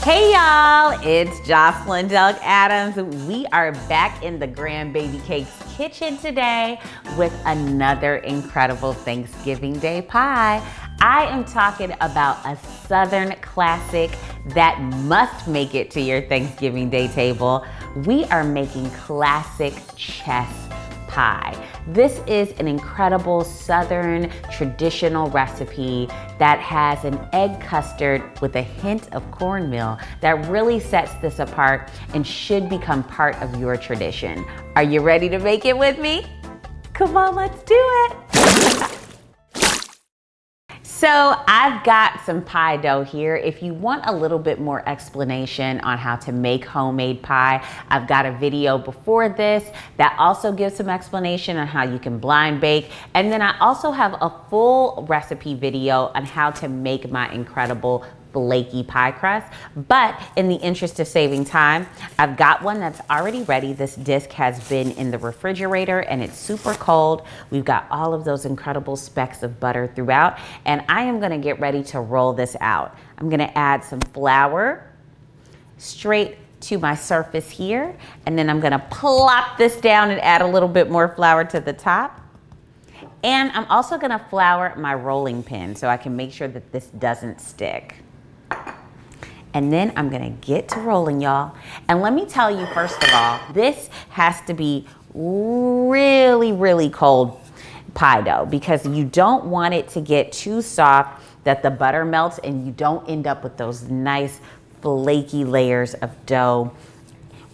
Hey y'all, it's Jocelyn Delk Adams. We are back in the Grandbaby Cakes kitchen today with another incredible Thanksgiving Day pie. I am talking about a Southern classic that must make it to your Thanksgiving Day table. We are making classic chess pie. This is an incredible Southern traditional recipe that has an egg custard with a hint of cornmeal that really sets this apart and should become part of your tradition. Are you ready to make it with me? Come on, let's do it. So I've got some pie dough here. If you want a little bit more explanation on how to make homemade pie, I've got a video before this that also gives some explanation on how you can blind bake. And then I also have a full recipe video on how to make my incredible flaky pie crust. But in the interest of saving time, I've got one that's already ready. This disc has been in the refrigerator and it's super cold. We've got all of those incredible specks of butter throughout, and I am gonna get ready to roll this out. I'm gonna add some flour straight to my surface here, and then I'm gonna plop this down and add a little bit more flour to the top. And I'm also gonna flour my rolling pin so I can make sure that this doesn't stick. And then I'm gonna get to rolling, y'all. And let me tell you, first of all, this has to be really, really cold pie dough because you don't want it to get too soft that the butter melts and you don't end up with those nice flaky layers of dough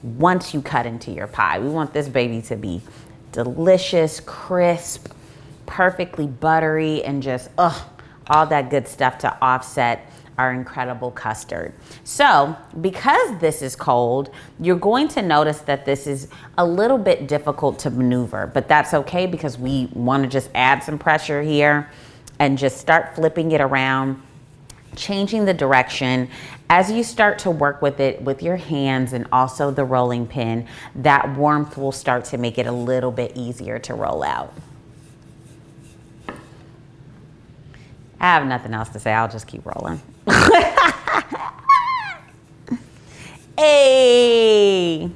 once you cut into your pie. We want this baby to be delicious, crisp, perfectly buttery, and just, all that good stuff to offset our incredible custard. So because this is cold, you're going to notice that this is a little bit difficult to maneuver, but that's okay because we want to just add some pressure here and just start flipping it around, changing the direction. As you start to work with it with your hands and also the rolling pin, that warmth will start to make it a little bit easier to roll out. I have nothing else to say. I'll just keep rolling. Hey!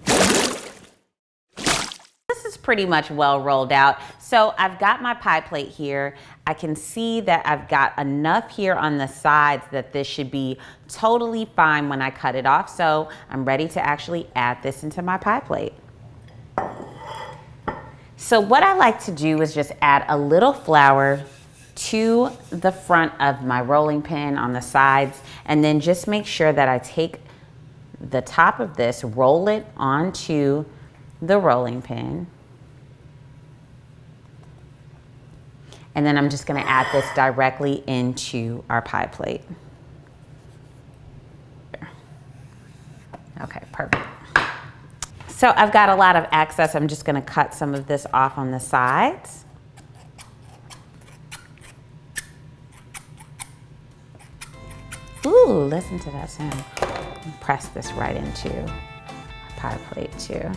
This is pretty much well rolled out. So I've got my pie plate here. I can see that I've got enough here on the sides that this should be totally fine when I cut it off. So I'm ready to actually add this into my pie plate. So what I like to do is just add a little flour to the front of my rolling pin on the sides, and then just make sure that I take the top of this, roll it onto the rolling pin, and then I'm just going to add this directly into our pie plate. Okay, perfect. So I've got a lot of excess. I'm just going to cut some of this off on the sides. Ooh, listen to that sound. Press this right into a pie plate too.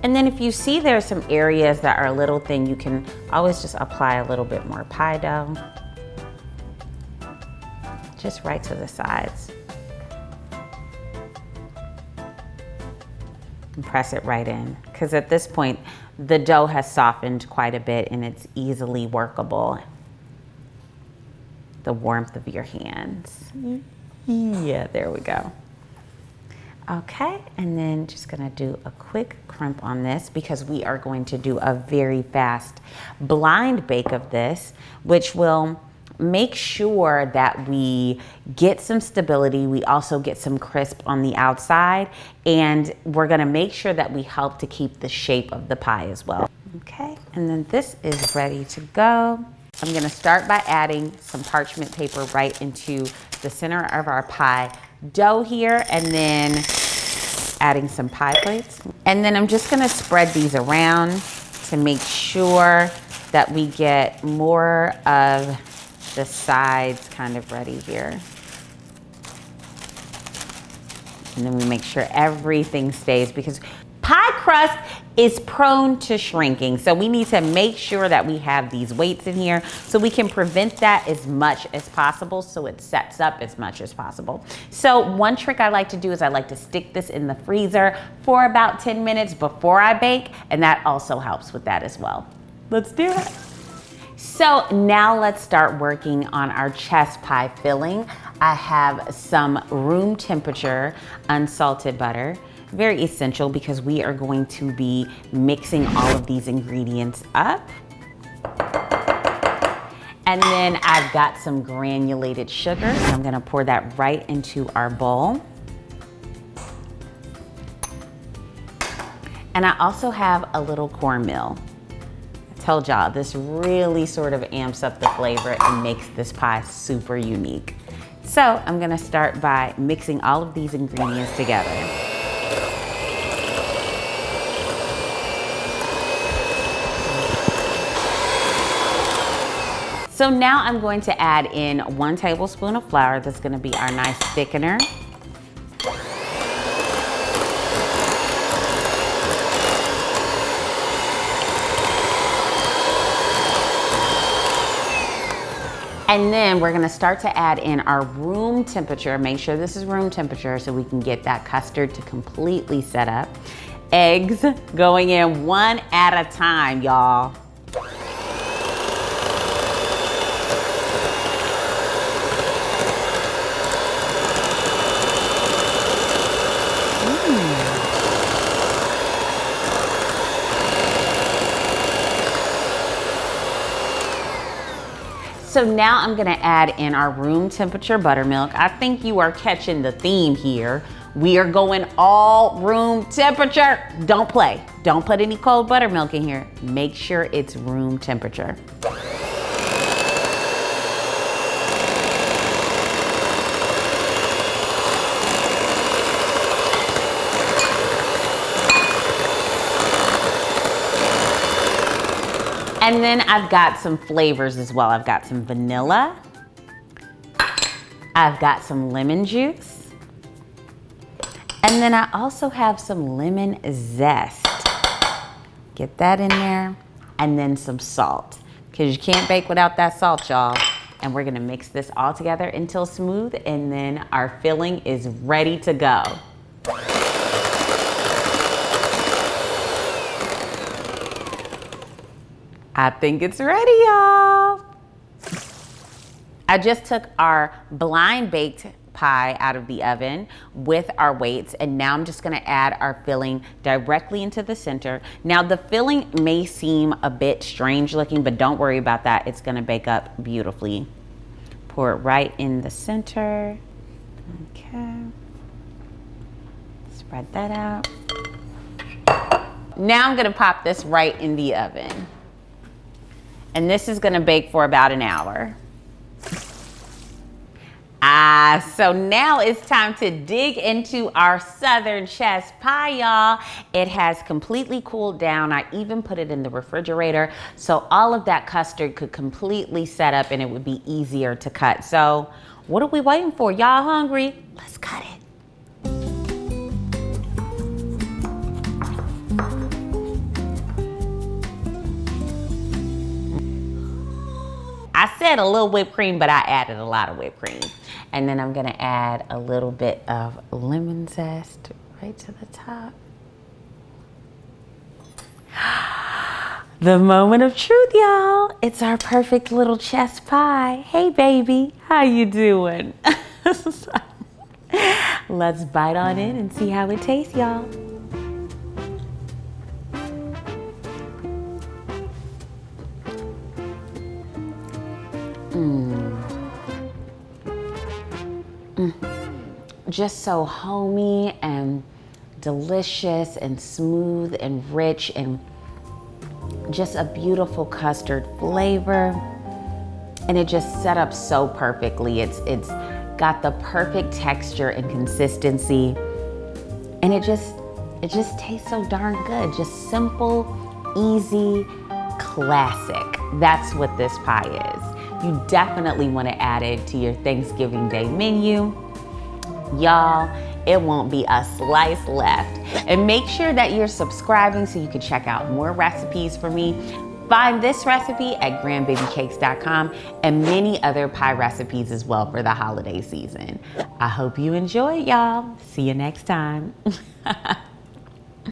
And then if you see there's some areas that are a little thin, you can always just apply a little bit more pie dough. Just right to the sides. And press it right in, because at this point the dough has softened quite a bit and it's easily workable. The warmth of your hands. Yeah, there we go. Okay, and then just gonna do a quick crimp on this because we are going to do a very fast blind bake of this, which will make sure that we get some stability. We also get some crisp on the outside, and we're gonna make sure that we help to keep the shape of the pie as well. Okay, and then this is ready to go. I'm gonna start by adding some parchment paper right into the center of our pie dough here, and then adding some pie plates. And then I'm just gonna spread these around to make sure that we get more of the sides kind of ready here. And then we make sure everything stays, because pie crust is prone to shrinking. So we need to make sure that we have these weights in here so we can prevent that as much as possible, so it sets up as much as possible. So one trick I like to do is I like to stick this in the freezer for about 10 minutes before I bake, and that also helps with that as well. Let's do it. So now let's start working on our chess pie filling. I have some room temperature unsalted butter. Very essential because we are going to be mixing all of these ingredients up. And then I've got some granulated sugar, and I'm gonna pour that right into our bowl. And I also have a little cornmeal. I told y'all, this really sort of amps up the flavor and makes this pie super unique. So I'm gonna start by mixing all of these ingredients together. So now I'm going to add in 1 tablespoon of flour. That's gonna be our nice thickener. And then we're gonna start to add in our room temperature. Make sure this is room temperature so we can get that custard to completely set up. Eggs going in 1 at a time, y'all. So now I'm gonna add in our room temperature buttermilk. I think you are catching the theme here. We are going all room temperature. Don't play. Don't put any cold buttermilk in here. Make sure it's room temperature. And then I've got some flavors as well. I've got some vanilla. I've got some lemon juice. And then I also have some lemon zest. Get that in there. And then some salt, because you can't bake without that salt, y'all. And we're gonna mix this all together until smooth, and then our filling is ready to go. I think it's ready, y'all. I just took our blind baked pie out of the oven with our weights, and now I'm just gonna add our filling directly into the center. Now the filling may seem a bit strange looking, but don't worry about that. It's gonna bake up beautifully. Pour it right in the center. Okay. Spread that out. Now I'm gonna pop this right in the oven. And this is gonna bake for about an hour. So now it's time to dig into our Southern chess pie, y'all. It has completely cooled down. I even put it in the refrigerator so all of that custard could completely set up and it would be easier to cut. So what are we waiting for? Y'all hungry? Let's cut it. I said a little whipped cream, but I added a lot of whipped cream. And then I'm gonna add a little bit of lemon zest right to the top. The moment of truth, y'all. It's our perfect little chess pie. Hey, baby, how you doing? Let's bite on in and see how it tastes, y'all. Just so homey and delicious and smooth and rich and just a beautiful custard flavor. And it just set up so perfectly. It's got the perfect texture and consistency. And it just tastes so darn good. Just simple, easy, classic. That's what this pie is. You definitely want to add it to your Thanksgiving Day menu. Y'all, it won't be a slice left. And make sure that you're subscribing so you can check out more recipes from me. Find this recipe at grandbabycakes.com and many other pie recipes as well for the holiday season. I hope you enjoyed, y'all. See you next time.